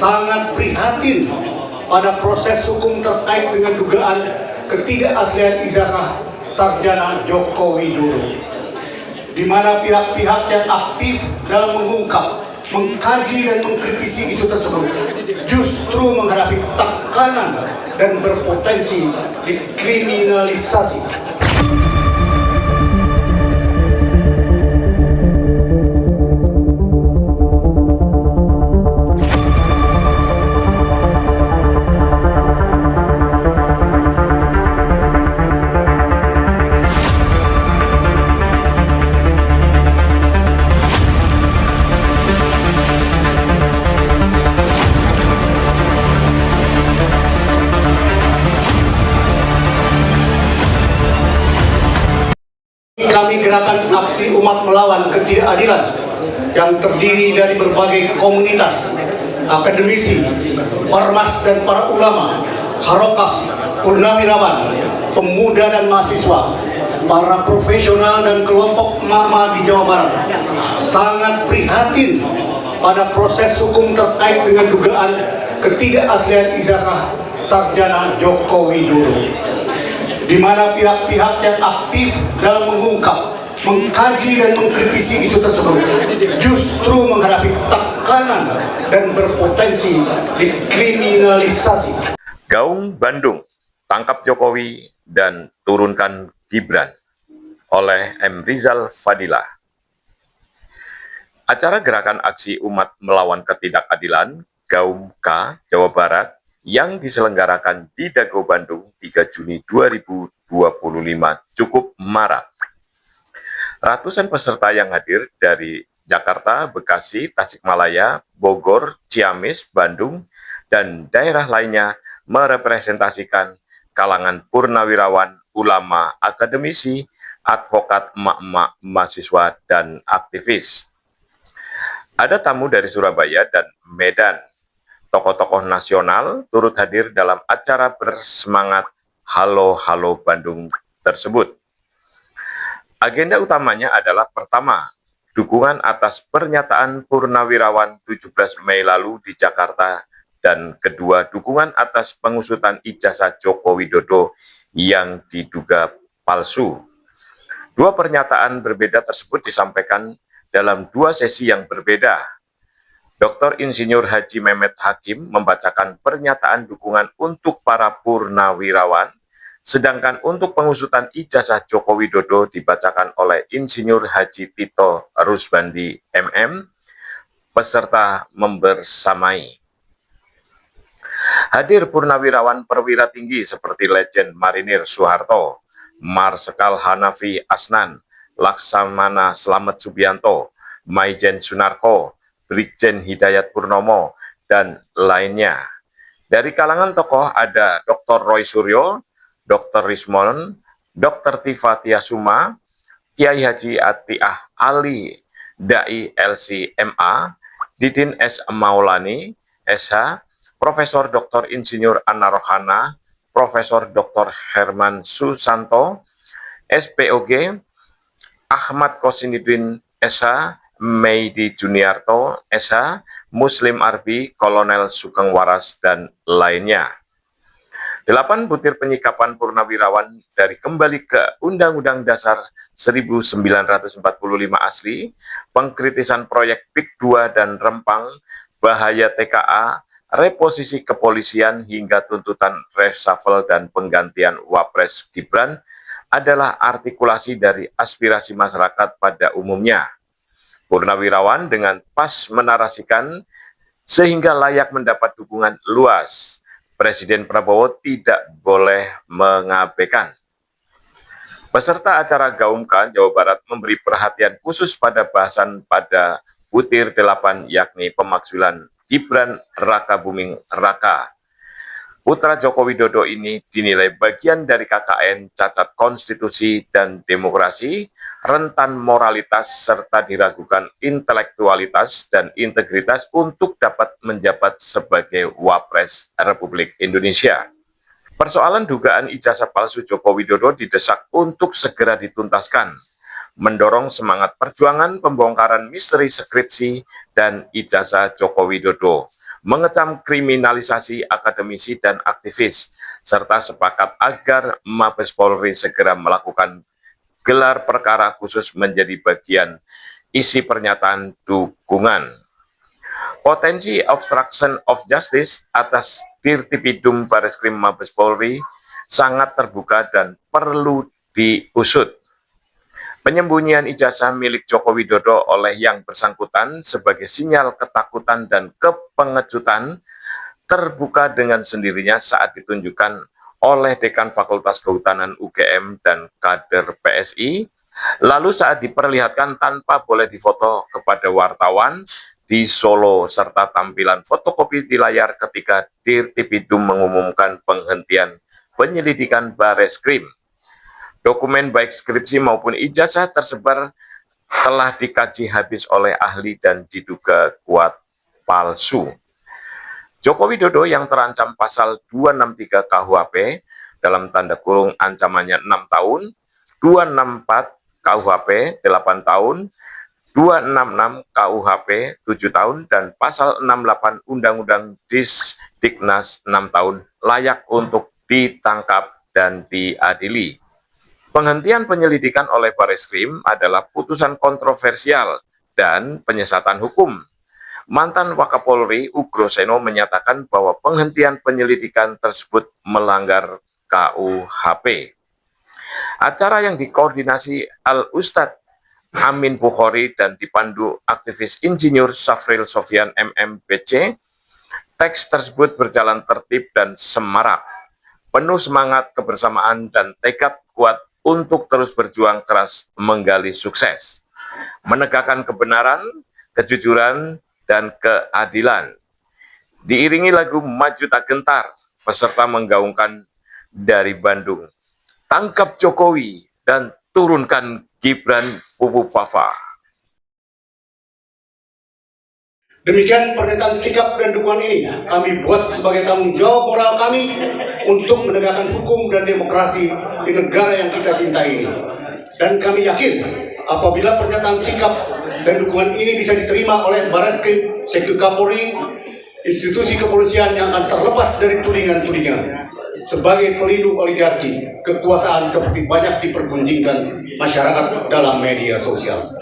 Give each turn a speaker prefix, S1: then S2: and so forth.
S1: sangat prihatin pada proses hukum terkait dengan dugaan ketidakaslian ijazah sarjana Joko Widodo, di mana pihak-pihak yang aktif dalam mengungkap, mengkaji dan mengkritisi isu tersebut justru menghadapi tekanan dan berpotensi dikriminalisasi. Kami gerakan aksi umat melawan ketidakadilan yang terdiri dari berbagai komunitas, akademisi, ormas dan para ulama, harokah, purnawirawan, pemuda dan mahasiswa, para profesional dan kelompok emak-emak di Jawa Barat sangat prihatin pada proses hukum terkait dengan dugaan ketidakaslian ijazah sarjana Joko Widodo, di mana pihak-pihak yang aktif dalam mengungkap, mengkaji dan mengkritisi isu tersebut justru menghadapi tekanan dan berpotensi dikriminalisasi.
S2: Gaung Bandung, tangkap Jokowi dan turunkan Gibran oleh M. Rizal Fadilah. Acara gerakan aksi umat melawan ketidakadilan Gaum K Jawa Barat yang diselenggarakan di Dago Bandung 3 Juni 2025 cukup marak. Ratusan peserta yang hadir dari Jakarta, Bekasi, Tasikmalaya, Bogor, Ciamis, Bandung, dan daerah lainnya merepresentasikan kalangan purnawirawan, ulama, akademisi, advokat, emak-emak, mahasiswa, dan aktivis. Ada tamu dari Surabaya dan Medan. Tokoh-tokoh nasional turut hadir dalam acara bersemangat Halo Halo Bandung tersebut. Agenda utamanya adalah pertama, dukungan atas pernyataan purnawirawan 17 Mei lalu di Jakarta, dan kedua, dukungan atas pengusutan ijazah Joko Widodo yang diduga palsu. Dua pernyataan berbeda tersebut disampaikan dalam dua sesi yang berbeda. Dr. Insinyur Haji Mehmet Hakim membacakan pernyataan dukungan untuk para purnawirawan, sedangkan untuk pengusutan ijazah Joko Widodo dibacakan oleh Insinyur Haji Tito Rusbandi MM, peserta membersamai. Hadir purnawirawan perwira tinggi seperti Legend Marinir Soeharto, Marsikal Hanafi Asnan, Laksamana Slamet Subianto, Maijen Sunarko, Brigjen Hidayat Purnomo, dan lainnya. Dari kalangan tokoh ada Dr. Roy Suryo, Dr. Rismon, Dr. Tifa Tiasuma, Kiai Haji Atiah Ali, Dai LC MA, Didin S. Maulani, SH, Profesor Dr. Insinyur Anna Rohana, Profesor Dr. Herman Susanto, SPOG, Ahmad Kosinidin SH, Meidi Juniarto, SH, Muslim Arbi, Kolonel Sugeng Waras, dan lainnya. 8 butir penyikapan purnawirawan dari kembali ke Undang-Undang Dasar 1945 asli, pengkritisan proyek PIK 2 dan Rempang, bahaya TKA, reposisi kepolisian hingga tuntutan reshuffle dan penggantian Wapres Gibran adalah artikulasi dari aspirasi masyarakat pada umumnya. Purnawirawan dengan pas menarasikan sehingga layak mendapat dukungan luas. Presiden Prabowo tidak boleh mengabaikan. Peserta acara Gaumkan Jawa Barat memberi perhatian khusus pada bahasan pada butir 8, yakni pemakzulan Gibran Raka Buming Raka. Putra Joko Widodo ini dinilai bagian dari KKN cacat konstitusi dan demokrasi, rentan moralitas, serta diragukan intelektualitas dan integritas untuk dapat menjabat sebagai Wapres Republik Indonesia. Persoalan dugaan ijazah palsu Joko Widodo didesak untuk segera dituntaskan, mendorong semangat perjuangan pembongkaran misteri skripsi dan ijazah Joko Widodo, mengecam kriminalisasi akademisi dan aktivis, serta sepakat agar Mabes Polri segera melakukan gelar perkara khusus menjadi bagian isi pernyataan dukungan. Potensi obstruction of justice atas Dirtipidum Bareskrim Mabes Polri sangat terbuka dan perlu diusut. Penyembunyian ijazah milik Joko Widodo oleh yang bersangkutan sebagai sinyal ketakutan dan kepengejutan terbuka dengan sendirinya saat ditunjukkan oleh Dekan Fakultas Kehutanan UGM dan kader PSI, lalu saat diperlihatkan tanpa boleh difoto kepada wartawan di Solo, serta tampilan fotokopi di layar ketika Dirtipidum mengumumkan penghentian penyelidikan Bareskrim. Dokumen baik skripsi maupun ijazah tersebar telah dikaji habis oleh ahli dan diduga kuat palsu. Joko Widodo yang terancam pasal 263 KUHP dalam tanda kurung ancamannya 6 tahun, 264 KUHP 8 tahun, 266 KUHP 7 tahun, dan pasal 68 Undang-Undang Disdiknas 6 tahun layak untuk ditangkap dan diadili. Penghentian penyelidikan oleh Bareskrim adalah putusan kontroversial dan penyesatan hukum. Mantan Wakapolri Ugroseno menyatakan bahwa penghentian penyelidikan tersebut melanggar KUHP. Acara yang dikoordinasi Al-Ustadz Amin Bukhari dan dipandu aktivis Insinyur Safril Sofyan MMBC, teks tersebut berjalan tertib dan semarak, penuh semangat kebersamaan dan tekad kuat untuk terus berjuang keras menggali sukses, menegakkan kebenaran, kejujuran, dan keadilan. Diiringi lagu Maju Tak Gentar, peserta menggaungkan dari Bandung, tangkap Jokowi dan turunkan Gibran Pupuk Fafa.
S1: Demikian pernyataan sikap dan dukungan ini kami buat sebagai tanggung jawab moral kami untuk menegakkan hukum dan demokrasi di negara yang kita cintai ini. Dan kami yakin apabila pernyataan sikap dan dukungan ini bisa diterima oleh Bareskrim, Sekjen Kapolri, institusi kepolisian yang akan terlepas dari tudingan-tudingan sebagai pelindung oligarki kekuasaan seperti banyak dipergunjingkan masyarakat dalam media sosial.